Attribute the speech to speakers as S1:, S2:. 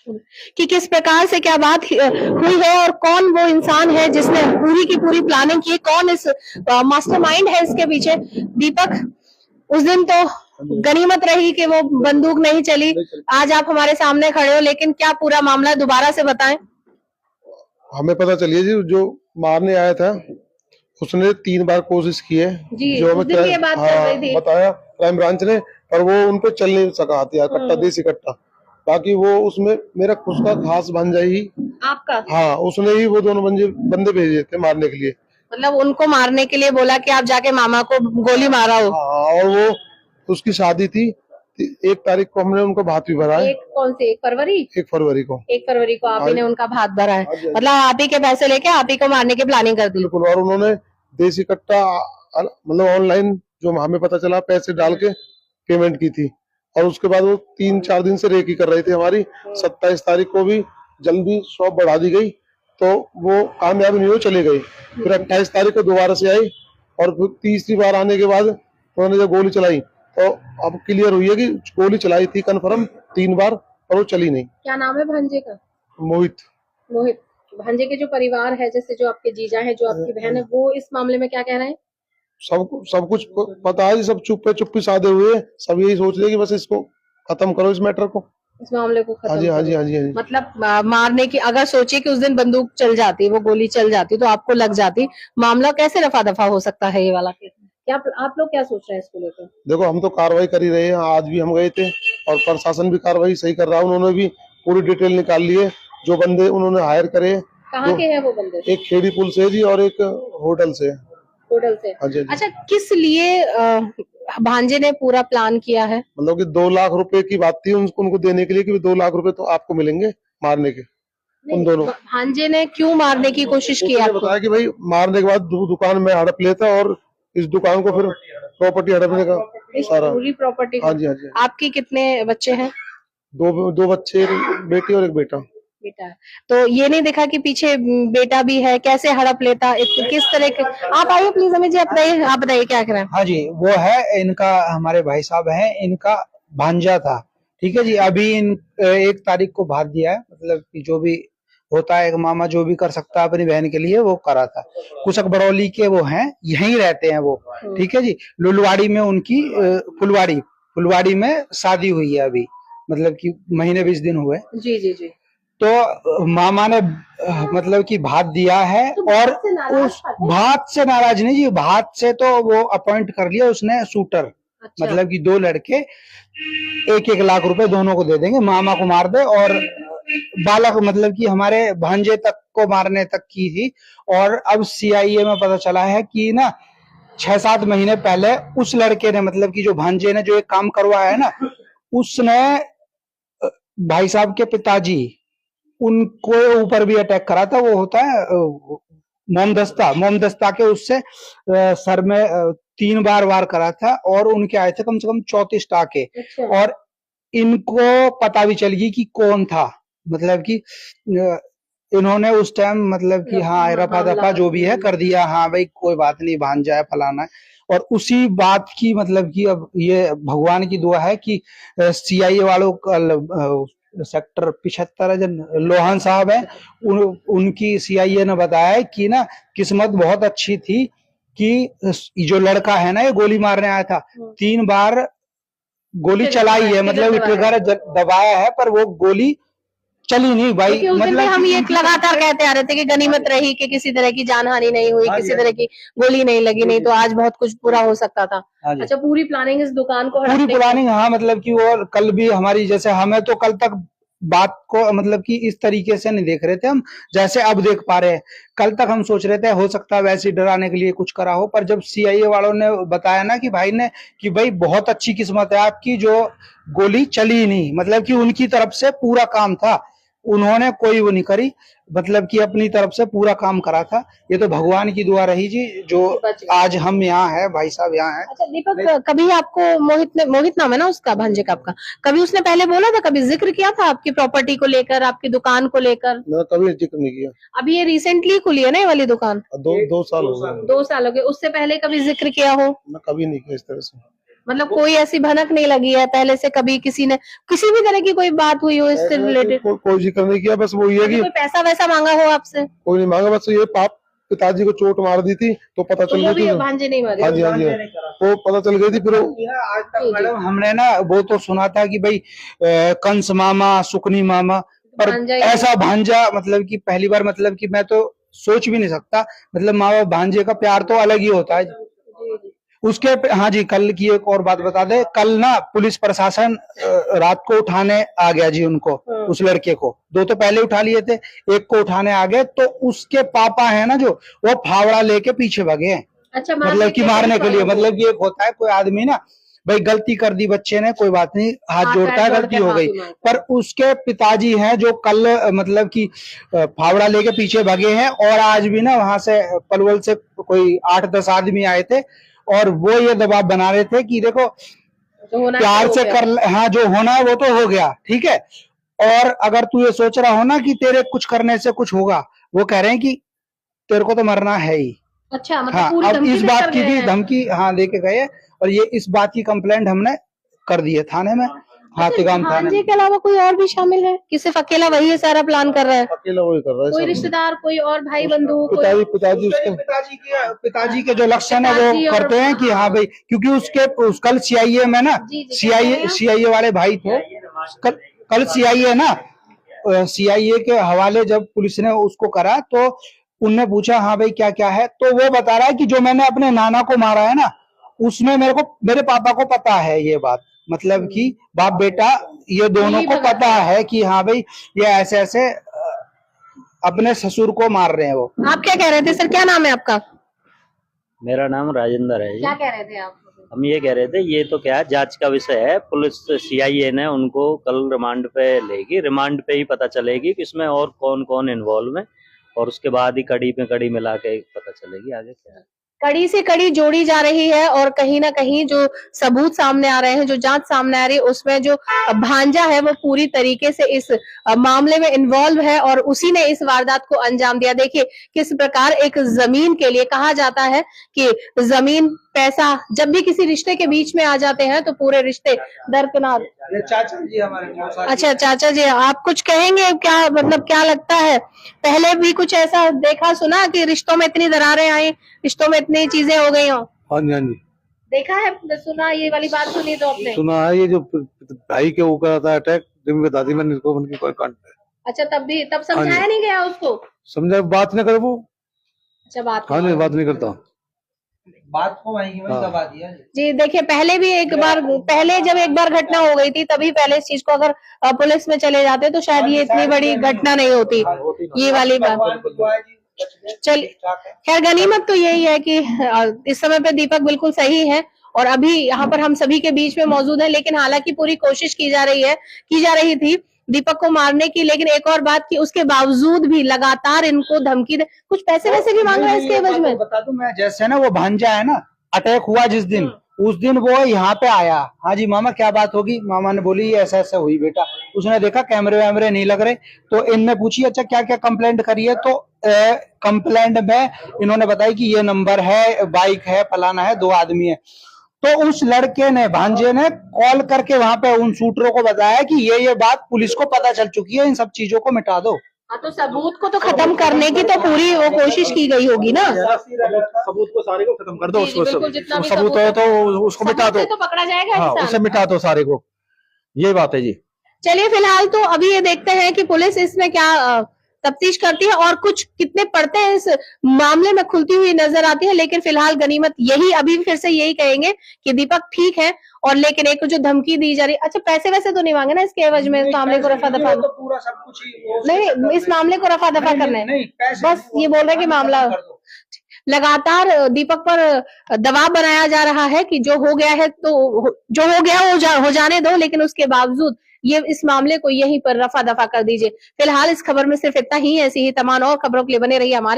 S1: कि किस प्रकार से क्या बात हुई है और कौन वो इंसान है जिसने पूरी की पूरी प्लानिंग की, कौन इस मास्टरमाइंड है इसके पीछे। दीपक, उस दिन तो गनीमत रही कि वो बंदूक नहीं चली, आज आप हमारे सामने खड़े हो, लेकिन क्या पूरा मामला दोबारा से बताएं।
S2: हमें पता चलिए जी, जो मारने आया था उसने 3 बार कोशिश की है
S1: जी,
S2: जो
S1: उस दिन की ये बात चल रही थी।
S2: बताया क्राइम ब्रांच ने, पर वो उनको चल नहीं सका हथियार कट्टा, देसी कट्टा। बाकी वो उसमें मेरा खुद का खास भांजा ही
S1: आपका,
S2: हाँ, उसने ही वो दोनों बंदे भेजे थे मारने के लिए।
S1: मतलब उनको मारने के लिए बोला कि आप जाके मामा को गोली मारा हो।
S2: हाँ, और वो उसकी शादी थी 1 तारीख को, हमने उनको भात भी भरा है।
S1: कौन सी 1 फरवरी?
S2: 1 फरवरी को।
S1: 1 फरवरी को आप ही ने उनका भात भरा है, मतलब आप ही के पैसे लेके आप ही को मारने की प्लानिंग कर दी।
S2: बिल्कुल, और उन्होंने देसी कट्टा मतलब ऑनलाइन जो हमें पता चला पैसे डाल के पेमेंट की थी, और उसके बाद वो 3-4 दिन से रेकी कर रही थी हमारी। 27 तारीख को भी जल्दी शॉप बढ़ा दी गई तो वो कामयाब नहीं हो, चले गई। फिर 28 तारीख को दोबारा से आई, और फिर तीसरी बार आने के बाद उन्होंने जब गोली चलाई तो अब क्लियर हुई है कि गोली चलाई थी कन्फर्म 3 बार, और वो चली नहीं।
S1: क्या नाम है भांजे का?
S2: मोहित।
S1: मोहित। भांजे के जो परिवार है, जैसे जो आपके जीजा है, जो आपकी बहन है, वो इस मामले में क्या कह रहे हैं?
S2: सब कुछ पता है, सब चुप्पी साधे हुए, सब यही सोच रहे कि बस इसको खत्म करो, इस मैटर को,
S1: इस मामले को खत्म
S2: हाँ जी, हाँ जी, हाँ जी, हाँ जी।
S1: मतलब मारने की अगर सोचिए कि उस दिन बंदूक चल जाती, वो गोली चल जाती तो आपको लग जाती, मामला कैसे रफा दफा हो सकता है ये वाला केस? क्या आप लोग क्या सोच रहे हैं इसको लेकर?
S2: देखो, हम तो कार्रवाई कर ही रहे हैं, आज भी हम गए थे और प्रशासन भी कार्रवाई सही कर रहा है। उन्होंने भी पूरी डिटेल निकाल ली है, जो बंदे उन्होंने हायर करे।
S1: कहाँ के हैं वो बंदे?
S2: एक खेड़ी पुल से जी, और एक होटल से।
S1: होटल से? अच्छा, किस लिए भांजे ने पूरा प्लान किया है?
S2: मतलब कि 2 लाख रुपए की बात थी उनको देने के लिए, कि 2 लाख रुपए तो आपको मिलेंगे मारने के। उन दोनों
S1: भांजे ने क्यों मारने की कोशिश की? आपको
S2: बताया कि भाई मारने के बाद दुकान में हड़प लेता, और इस दुकान को फिर प्रॉपर्टी हड़पने का सारा,
S1: पूरी प्रॉपर्टी।
S2: हाँ जी, हाँ जी।
S1: आपके कितने बच्चे हैं?
S2: 2 बच्चे, एक बेटी और एक बेटा।
S1: बेटा, तो ये नहीं देखा कि पीछे बेटा भी है, कैसे हड़प लेता, किस तरह के? आप आइए प्लीज, हमें जी आप बताइए क्या कह रहे हैं।
S3: हाँ जी, वो है इनका, हमारे भाई साहब हैं, इनका भांजा था। ठीक है जी, अभी 1 तारीख को भाग दिया है, मतलब कि जो भी होता है, एक मामा जो भी कर सकता है अपनी बहन के लिए वो करा था। कुछ बड़ौली के वो हैं, यहीं रहते हैं वो। ठीक है जी, लुलवाड़ी में उनकी फुलवाड़ी में शादी हुई है अभी, मतलब कि महीने 20 दिन हुए।
S1: जी जी जी।
S3: तो मामा ने मतलब कि भात दिया है, तो और उस भात से नाराज नहीं जी, भात से तो वो अपॉइंट कर लिया उसने शूटर। अच्छा। मतलब कि 2 लड़के 1-1 लाख रुपए दोनों को दे देंगे, मामा को मार दे, और बालक मतलब कि हमारे भांजे तक को मारने तक की थी। और अब सीआईए में पता चला है कि ना 6-7 महीने पहले उस लड़के ने, मतलब कि जो भांजे ने जो एक काम करवाया है ना, उसने भाई साहब के पिताजी उनको ऊपर भी अटैक करा था। वो होता है मोमदस्ता के, उससे सर में 3 बार वार करा था, और उनके आए थे कम से कम 34 टाके। अच्छा। और इनको पता भी चल गई कि कौन था, मतलब कि इन्होंने उस टाइम मतलब कि हाँ रफा दफा जो भी है कर दिया, हाँ भाई कोई बात नहीं, भांजा है फलाना है। और उसी बात की मतलब कि अब ये भगवान की दुआ है कि सीआईए वालों का सेक्टर 75 जन लोहान साहब है, उनकी सीआईए ने बताया कि ना किस्मत बहुत अच्छी थी कि जो लड़का है ना, ये गोली मारने आया था, 3 बार गोली चलाई है, मतलब ट्रिगर दबाया है, पर वो गोली चली नहीं भाई।
S1: मतलब हम ये लगातार कहते आ रहे थे कि गनीमत रही कि किसी तरह की जानहानि नहीं हुई, किसी तरह की गोली नहीं लगी, नहीं तो आज बहुत कुछ पूरा हो सकता था। अच्छा, पूरी प्लानिंग इस दुकान को,
S3: पूरी प्लानिंग, हाँ, मतलब कि वो कल भी हमारी, जैसे हमें तो कल तक बात को मतलब कि इस तरीके से नहीं देख रहे थे हम जैसे अब देख पा रहे हैं। कल तक हम सोच रहे थे हो सकता है वैसे डराने के लिए कुछ करा हो, पर जब सीआईए वालों ने बताया ना कि भाई ने कि भाई बहुत अच्छी किस्मत है आपकी, जो गोली चली नहीं, मतलब कि उनकी तरफ से पूरा काम था, उन्होंने कोई वो नहीं करी, मतलब कि अपनी तरफ से पूरा काम करा था। ये तो भगवान की दुआ रही जी, जो आज हम यहाँ है, भाई साहब यहाँ है।
S1: अच्छा दीपक, कभी आपको मोहित नाम है ना उसका, भांजे का आपका, कभी उसने पहले बोला था, कभी जिक्र किया था आपकी प्रॉपर्टी को लेकर, आपकी दुकान को लेकर?
S2: कभी जिक्र नहीं किया।
S1: अभी ये रिसेंटली खुली है ना ये वाली दुकान?
S2: 2 साल हो गए।
S1: 2 साल हो गए, उससे पहले कभी जिक्र किया हो?
S2: कभी नहीं किया इस तरह से।
S1: मतलब कोई ऐसी भनक नहीं लगी है पहले से, कभी किसी ने किसी भी तरह की कोई बात हुई हो इससे रिलेटेड?
S2: कोई जिक्र नहीं किया, बस वो ये कि
S1: कोई पैसा वैसा मांगा हो आपसे?
S2: कोई नहीं मांगा, बस ये पिताजी को चोट मार दी थी तो पता
S1: तो
S2: चल
S1: वो
S2: गई
S1: भी
S2: थी।
S1: भांजे नहीं मारे?
S2: हाँ जी, हाँ जी, वो पता चल गई थी फिर
S3: आज तक मैडम हमने ना वो तो सुना था कि भाई कंस मामा सुकनी मामा, पर
S1: भांजा ही
S3: ऐसा भांजा मतलब कि पहली बार, मतलब कि मैं तो सोच भी नहीं सकता। मतलब माँ बाप भांजे का प्यार तो अलग ही होता है। उसके हाँ जी, कल की एक और बात बता दे, कल ना पुलिस प्रशासन रात को उठाने आ गया जी उनको, उस लड़के को। दो तो पहले उठा लिए थे, एक को उठाने आ गए, तो उसके पापा है ना जो, वो फावड़ा लेके पीछे भागे हैं।
S1: अच्छा,
S3: मतलब कि मारने के लिए। मतलब कि एक होता है कोई आदमी ना, भाई गलती कर दी बच्चे ने, कोई बात नहीं, हाथ जोड़ता है, गलती हो गई, पर उसके पिताजी हैं जो कल मतलब कि फावड़ा लेके पीछे भागे हैं। और आज भी ना वहां से पलवल से कोई 8-10 आदमी आए थे और वो ये दबाव बना रहे थे कि देखो प्यार से कर, हाँ जो होना है वो तो हो गया, ठीक है, और अगर तू ये सोच रहा हो ना कि तेरे कुछ करने से कुछ होगा, वो कह रहे हैं कि तेरे को तो मरना है ही।
S1: अच्छा, मतलब
S3: हाँ,
S1: पूरी
S3: अब
S1: धमकी
S3: इस
S1: देकर
S3: बात की
S1: गए
S3: भी
S1: हैं?
S3: धमकी हाँ दे के गए, और ये इस बात की कंप्लेंट हमने कर दी है थाने में, हाथीगाम थाने
S1: भांजे
S3: में।
S1: के अलावा कोई और भी शामिल है कि सिर्फ अकेला वही है सारा प्लान कर रहा है?
S2: अकेला वही कर रहा है
S1: कोई
S2: सब।
S1: रिश्तेदार, कोई और भाई बंधु, कोई?
S3: पिताजी के जो लक्षण है वो करते हैं कि हाँ भाई, क्योंकि कल सीआईए में ना, सीआईए वाले भाई थे, कल सीआईए ना, सीआईए के हवाले जब पुलिस ने उसको करा तो उनने पूछा हाँ भाई क्या क्या है, तो वो बता रहा है कि जो मैंने अपने नाना को मारा है ना, उसमें मेरे पापा को पता है ये बात। मतलब कि बाप बेटा ये दोनों को पता है कि हाँ भाई ये ऐसे ऐसे अपने ससुर को मार रहे हैं वो।
S1: आप क्या कह रहे थे सर, क्या नाम है आपका?
S4: मेरा नाम राजेंद्र है जी।
S1: क्या कह रहे थे आप?
S4: हम ये कह रहे थे, ये तो क्या है, जांच का विषय है। पुलिस सीआईए ने उनको कल रिमांड पे लेगी, रिमांड पे ही पता चलेगी कि इसमें और कौन कौन इन्वॉल्व है, और उसके बाद ही कड़ी पे कड़ी मिला के पता चलेगी आगे क्या है।
S1: कड़ी से कड़ी जोड़ी जा रही है और कहीं ना कहीं जो सबूत सामने आ रहे हैं, जो जांच सामने आ रही है, उसमें जो भांजा है वो पूरी तरीके से इस मामले में इन्वॉल्व है और उसी ने इस वारदात को अंजाम दिया। देखिए किस प्रकार एक जमीन के लिए कहा जाता है कि जमीन पैसा जब भी किसी रिश्ते के बीच में आ जाते हैं तो पूरे रिश्ते दरकिनार।
S3: चाचा जी हमारे।
S1: अच्छा चाचा जी, आप कुछ कहेंगे क्या, मतलब क्या लगता है, पहले भी कुछ ऐसा देखा सुना कि रिश्तों में इतनी दरारें आई, रिश्तों में इतनी चीजें हो गई हो?
S2: हाँ जी, हाँ जी,
S1: देखा है, सुना, ये वाली बात सुनी तो आपने?
S2: सुना है, ये जो भाई के ऊपर आता है अटैक, जिम बता दी मैंने इसको, उनकी कोई कांट है।
S1: अच्छा, तब समझाया नहीं गया उसको?
S2: समझा, बात नहीं करे वो।
S1: अच्छा, बात
S2: हाँ नहीं, बात नहीं करता।
S3: बात को वहीं दबा दिया
S1: जी। देखिए पहले भी एक बार, पहले जब एक बार घटना हो गई थी तभी पहले इस चीज को अगर पुलिस में चले जाते तो शायद ये इतनी बड़ी घटना नहीं होती, ये वाली बात। चलिए, खैर गनीमत तो यही है कि इस समय पे दीपक बिल्कुल सही है और अभी यहाँ पर हम सभी के बीच में मौजूद है, लेकिन हालांकि पूरी कोशिश की जा रही थी दीपक को मारने की, लेकिन एक और बात कि उसके बावजूद भी लगातार इनको धमकी दे, कुछ पैसे वैसे भी मांग रहे हैं इसके एवज में।
S3: बता दूं मैं, जैसे ना वो भांजा है ना, अटैक हुआ जिस दिन, उस दिन वो यहाँ पे आया, हाँ जी मामा क्या बात होगी, मामा ने बोली ये ऐसा ऐसा हुई बेटा, उसने देखा कैमरे वैमरे नहीं लग रहे, तो इनने पूछी अच्छा क्या क्या कंप्लेंट करी है, तो कंप्लेंट में इन्होंने बताया कि ये नंबर है, बाइक है, फलाना है, 2 आदमी है। तो उस लड़के ने, भांजे ने कॉल करके वहां पे उन शूटरों को बताया कि ये बात पुलिस को पता चल चुकी है, इन सब चीजों को मिटा दो।
S1: हाँ, तो सबूत को तो खत्म करने की तो पूरी वो कोशिश की गई होगी ना।
S5: सबूत को सारे को खत्म कर दो,
S1: जी, बिल्कुल, जितना भी
S5: सबूत है तो उसको मिटा दो,
S1: तो पकड़ा जाएगा
S5: हाँ
S1: इंसान।
S5: उसे मिटा दो सारे को, ये बात है जी।
S1: चलिए फिलहाल तो अभी ये देखते हैं कि पुलिस इसमें क्या तफ्तीश करती है और कुछ कितने पड़ते हैं इस मामले में खुलती हुई नजर आती है, लेकिन फिलहाल गनीमत यही, अभी फिर से यही कहेंगे कि दीपक ठीक है, और लेकिन एक जो धमकी दी जा रही, अच्छा पैसे वैसे तो नहीं मांगे ना इसके एवज में, इस मामले को रफा दफा,
S3: तो पूरा सब कुछ
S1: नहीं इस मामले को रफा दफा करना है, बस ये बोल रहे हैं कि मामला लगातार दीपक पर दबाव बनाया जा रहा है कि जो हो गया है तो जो हो गया हो जाने दो, लेकिन उसके बावजूद ये इस मामले को यहीं पर रफा दफा कर दीजिए। फिलहाल इस खबर में सिर्फ इतना ही, ऐसी ही तमाम और खबरों के लिए बने रहिए हमारे